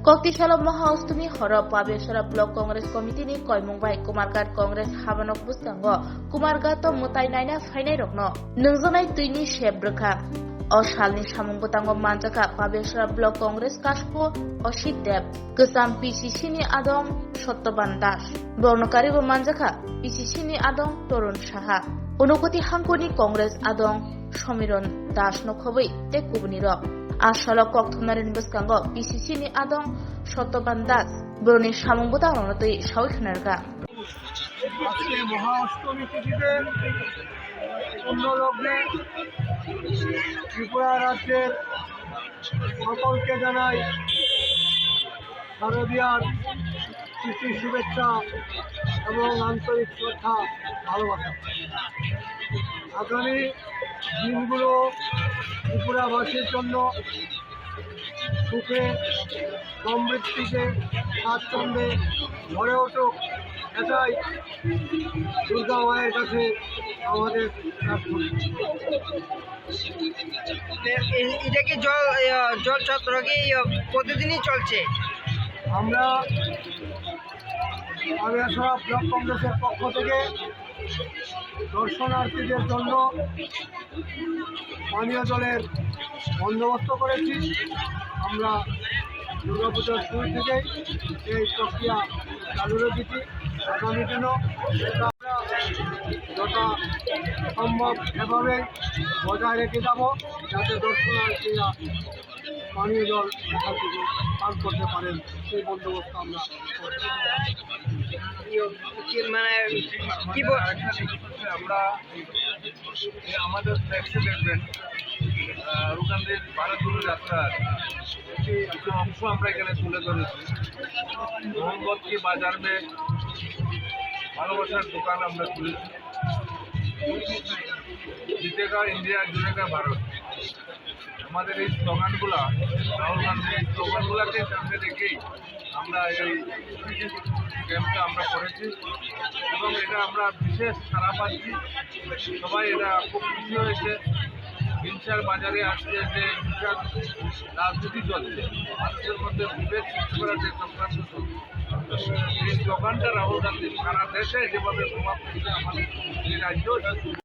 Koktishala Mahaustumi Horo Pabeshara Block Congress Committee ni Koimungbai Kumargat Congress Habanok Buskango Kumargato Mutai Naina Fainai Rokno Nungzanai Tuini Shebraka Oshalni Samungbutango Manjaka Pabeshara Block Congress Kashpo Oshideb Kusam PCC ni Adong Shottoban Dash Bornokaribo Manjaka PCC ni Adong Torun Shaha Unokoti Hankoni Congress Adong Shomiron Dash Nokhobai Tekubuniro Ashala Koktunarin Buskango, PCC ni Adong, Shottoban Das, Bruni Samungbuta Ronotoi, Shawiknerga. আজকে মহা অষ্টমী তিথিতে পুণ্যলগ্নে ত্রিপুরা রাজ্যের সকলকে জানাই শারদীয়ার তিথি শুভেচ্ছা এবং আন্তরিক শ্রদ্ধা ভালোবাসা। আগামী দিনগুলো ত্রিপুরাবাসীর জন্য সুখে সমৃদ্ধিতে স্বাচ্ছন্দ্যে ভরে উঠুক, এটাই দুর্গা মায়ের কাছে আমাদের প্রার্থনা। এটা কি জল ছত্র কি প্রতিদিনই চলছে? আমরা আবিয়াছড়া ব্লক কংগ্রেসের পক্ষ থেকে দর্শনার্থীদের জন্য পানীয় জলের বন্দোবস্ত করেছি। আমরা দুর্গাপুজোর শুরু থেকেই এই প্রক্রিয়া চালু রেখেছি। আগামী দিনও এটা আমরা যথা সম্ভব এভাবে বজায় রেখে যাব, যাতে দর্শনার্থীরা পানীয় জল এখান থেকে পান করতে পারেন, সেই বন্দোবস্ত আমরা মানে কি আমরা আমাদের ট্যাক্সে দেখবেন রুকানদের ভারত যাত্রার কিছু অংশ আমরা এখানে তুলে ধরেছি। মোহাম্মদ কি বাজার মে ভালোবাসার দোকান আমরা খুলেছি। জিতেগা ইন্ডিয়া, জুড়েগা ভারত, আমাদের এই স্লোগানগুলা, রাহুল গান্ধীর এই স্লোগানগুলাকে সামনে রেখেই আমরা এই ক্যাম্পটা আমরা করেছি এবং এটা আমরা বিশেষ সাড়া পাচ্ছি। সবাই এটা খুব খুশি হয়েছে। হিংসার বাজারে আজকে যে হিংসার রাজনীতি চলছে, মানুষের মধ্যে বিভেদ সৃষ্টি করার যে চক্রান্ত চলছে, এই স্লোগানটা রাহুল গান্ধী সারা দেশে যেভাবে প্রভাব ফেলছে আমাদের এই রাজ্য